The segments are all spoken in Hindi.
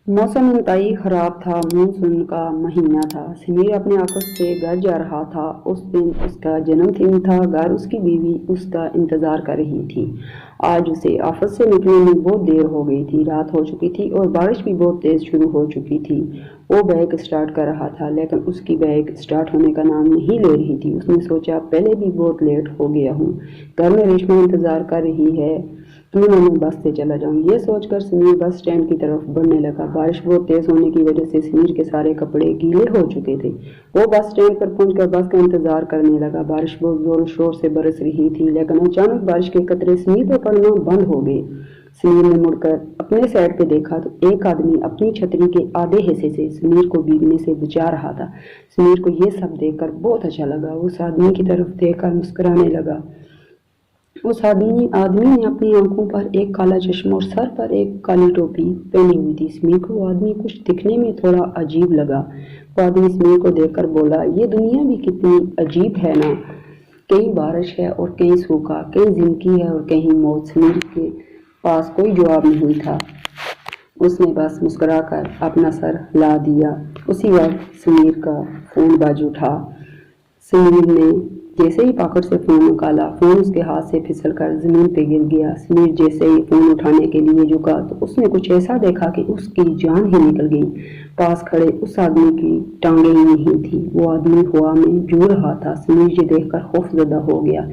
मौसम इंतहाई खराब था। मानसून का महीना था। समीर अपने ऑफिस से घर जा रहा था। उस दिन उसका जन्मदिन था। घर उसकी बीवी उसका इंतजार कर रही थी। आज उसे ऑफिस से निकलने में बहुत देर हो गई थी। रात हो चुकी थी और बारिश भी बहुत तेज शुरू हो चुकी थी। वो बाइक स्टार्ट कर रहा था, लेकिन उसकी बाइक स्टार्ट होने का नाम नहीं ले रही थी। उसने सोचा, पहले भी बहुत लेट हो गया हूँ, घर में रेशमा इंतजार कर रही है, क्यों ना मैं बस से चला जाऊं। ये सोचकर समीर बस स्टैंड की तरफ बढ़ने लगा। बारिश बहुत तेज होने की वजह से समीर के सारे कपड़े गीले हो चुके थे। वो बस स्टैंड पर पहुंचकर बस का इंतजार करने लगा। बारिश बहुत जोर शोर से बरस रही थी, लेकिन अचानक बारिश के कतरे समीर पर पड़ना बंद हो गए। समीर ने मुड़कर अपने साइड पे देखा तो एक आदमी अपनी छतरी के आधे हिस्से से समीर को भीगने से बचा रहा था। समीर को ये सब देखकर बहुत अच्छा लगा। उस आदमी की तरफ देखकर मुस्कुराने लगा। उस आदमी ने अपनी आंखों पर एक काला चश्मा और सर पर एक काली टोपी पहनी हुई थी। समीर को वो आदमी कुछ दिखने में थोड़ा अजीब लगा। वो आदमी समीर को देखकर बोला, ये दुनिया भी कितनी अजीब है ना, कहीं बारिश है और कहीं सूखा, कहीं जिंदगी है और कहीं मौत। समीर के पास कोई जवाब नहीं था। उसने बस मुस्कुराकर अपना सर हिला दिया। उसी वक्त समीर का फोन बज उठा। समीर ने जैसे ही पॉकेट से फोन निकाला, फोन उसके हाथ से फिसलकर जमीन पे गिर गया। समीर जैसे ही फोन उठाने के लिए झुका तो उसने कुछ ऐसा देखा कि उसकी जान ही निकल गई। पास खड़े उस आदमी की टांगे ही नहीं थी। वो आदमी हवा में झूल रहा था। समीर ये देखकर खौफजदा हो गया।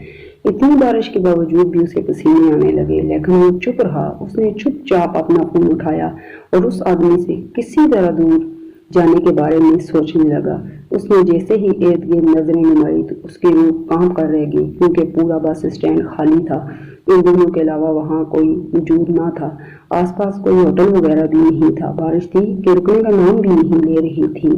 इतनी बारिश के बावजूद भी उसे पसीने आने लगे, लेकिन वो चुप रहा। उसने चुपचाप अपना फोन उठाया और उस आदमी से किसी तरह दूर जाने के बारे में सोचने लगा। उसने जैसे ही इर्द गिर्द नजरें घुमाई तो उसकी रूह कांप कर रह गई, क्योंकि पूरा बस स्टैंड खाली था। इन दोनों के अलावा वहां कोई मौजूद ना था। आसपास कोई होटल वगैरह भी नहीं था। बारिश थी कि रुकने का नाम भी नहीं ले रही थी।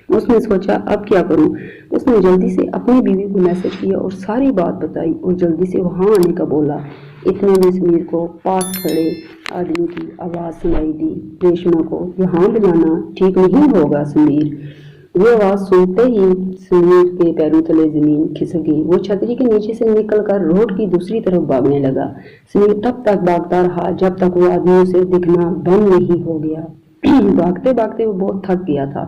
उसने सोचा, अब क्या करूं। उसने जल्दी से अपनी बीवी को मैसेज किया और सारी बात बताई और जल्दी से वहां आने का बोला। इतने में समीर को पास खड़े आदमी की आवाज सुनाई दी, रेशमा को यहाँ बुलाना ठीक नहीं होगा समीर। ये आवाज सुनते ही समीर के पैरों तले जमीन खिसक गई। वो छतरी के नीचे से निकलकर रोड की दूसरी तरफ भागने लगा। समीर तब तक भागता रहा जब तक वो आदमी उसे दिखना बंद नहीं हो गया। भागते भागते वो बहुत थक गया था।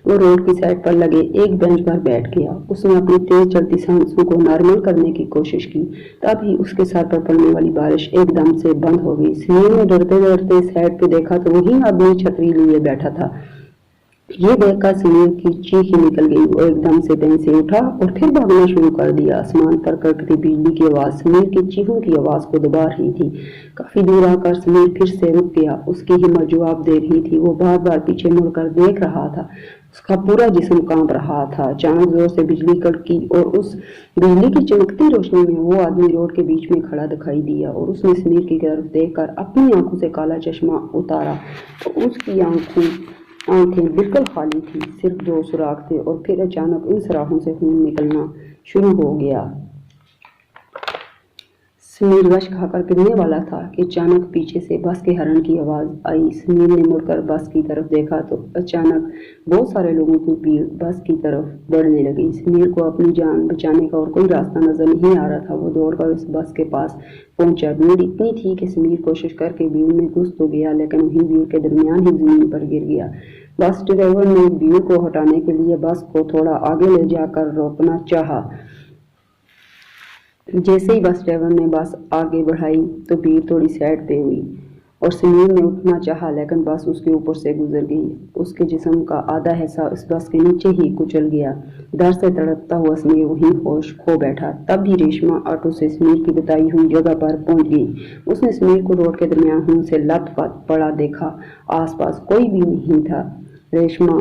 वो रोड की साइड पर लगे एक बेंच पर बैठ गया। उसने अपनी तेज चलती सांसों को नॉर्मल करने की कोशिश की। तभी उसके सर पर पड़ने वाली बारिश एकदम से बंद हो गई। समीर ने डरते डरते साइड पे देखा तो वही आदमी छतरी लिए बैठा था। ये देखकर समीर की चीख ही निकल गई। वो एकदम से बेंच से उठा और फिर भागना शुरू कर दिया। आसमान पर कड़कती बिजली की आवाज समीर की चीखों की आवाज को दबा रही थी। काफी दूर आकर समीर फिर से रुक गया। उसकी हिम्मत जवाब दे रही थी। वो बार बार पीछे मुड़कर देख रहा था। उसका पूरा जिस्म कांप रहा था। अचानक जोर से बिजली कड़की और उस बिजली की चमकती रोशनी में वो आदमी रोड के बीच में खड़ा दिखाई दिया और उसने समीर की तरफ देखकर अपनी आंखों से काला चश्मा उतारा तो उसकी आंखें बिल्कुल खाली थी। सिर्फ दो सुराख थे और फिर अचानक इन सुराखों से खून निकलना शुरू हो गया। समीर गश खाकर गिरने वाला था कि अचानक पीछे से बस के हॉर्न की आवाज आई। समीर ने मुड़कर बस की तरफ देखा तो अचानक बहुत सारे लोगों की भीड़ बस की तरफ बढ़ने लगी। समीर को अपनी जान बचाने का और कोई रास्ता नजर नहीं आ रहा था। वो दौड़कर उस बस के पास पहुंचा। भीड़ इतनी थी कि समीर कोशिश करके भीड़ में घुस तो गया, लेकिन वहीं भीड़ के दरमियान ही जमीन पर गिर गया। बस ड्राइवर ने भीड़ को हटाने के लिए बस को थोड़ा आगे ले जाकर रोकना चाहा। जैसे ही बस ड्राइवर ने बस आगे बढ़ाई तो भीड़ थोड़ी साइड पे हुई और समीर ने उठना चाहा, लेकिन बस उसके ऊपर से गुजर गई। उसके जिस्म का आधा हिस्सा उस बस के नीचे ही कुचल गया। डर से तड़पता हुआ समीर वहीं होश खो बैठा। तब भी रेशमा ऑटो से समीर की बताई हुई जगह पर पहुंच गई। उसने समीर को रोड के दरमियान खून से लथपथ पड़ा देखा। आसपास कोई भी नहीं था। रेशमा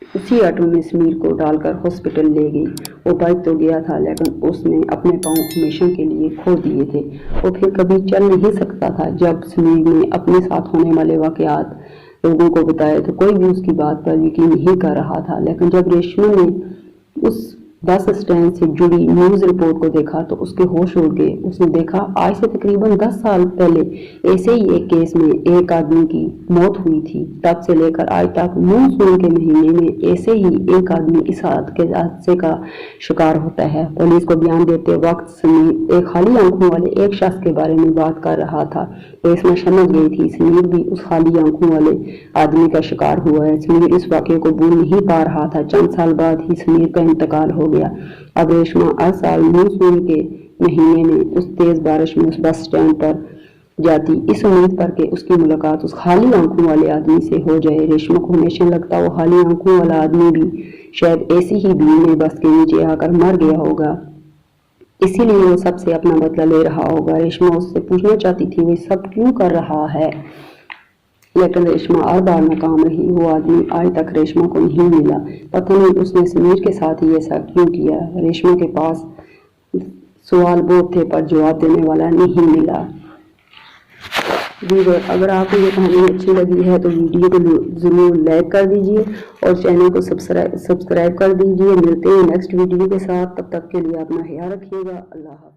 उसी ऑटो में समीर को डालकर हॉस्पिटल ले गई। वो बच तो गया था, लेकिन उसने अपने पांव हमेशा के लिए खो दिए थे। वो फिर कभी चल नहीं सकता था। जब समीर ने अपने साथ होने वाले वाकयात लोगों को बताए तो कोई भी उसकी बात पर यकीन नहीं कर रहा था। लेकिन जब रेशमा ने उस बस स्टैंड से जुड़ी न्यूज रिपोर्ट को देखा तो उसके होश उड़ गए। उसने देखा आज से तकरीबन 10 साल पहले ऐसे ही एक केस में एक आदमी की मौत हुई थी। तब से लेकर आज तक मानसून के महीने में ऐसे ही एक आदमी इस हादसे का शिकार होता है। पुलिस को बयान देते वक्त समीर एक खाली आंखों वाले एक शख्स के बारे में बात कर रहा था। रेशमा समझ गई थी समीर भी उस खाली आंखों वाले आदमी का शिकार हुआ है। समीर इस वाक़े को भूल नहीं पा रहा था। चंद साल बाद ही समीर का इंतकाल हो गया। अब रेशमा हर साल मानसून के महीने में उस तेज बारिश में उस बस स्टैंड पर जाती, इस उम्मीद पर कि उसकी मुलाकात उस खाली आंखों वाले आदमी से हो जाए। रेशमा को हमेशा लगता वो खाली आंखों वाला आदमी भी शायद ऐसी ही भीड़ में बस के नीचे आकर मर गया होगा, इसीलिए वो सबसे अपना बदला ले रहा होगा। रेशमा उससे पूछना चाहती थी वो सब क्यों कर रहा है, लेकिन रेशमा हर बार नाकाम रही। वो आदमी आज तक रेशमा को नहीं मिला। पता नहीं उसने समीर के साथ ही ऐसा क्यों किया। रेशमा के पास सवाल बहुत थे पर जवाब देने वाला नहीं मिला। व्यूअर, अगर आपको ये कहानी अच्छी लगी है तो वीडियो को ज़रूर लाइक कर दीजिए और चैनल को सब्सक्राइब कर दीजिए। मिलते हैं नेक्स्ट वीडियो के साथ, तब तक के लिए अपना ख्याल रखिएगा। अल्लाह हाफ़िज़।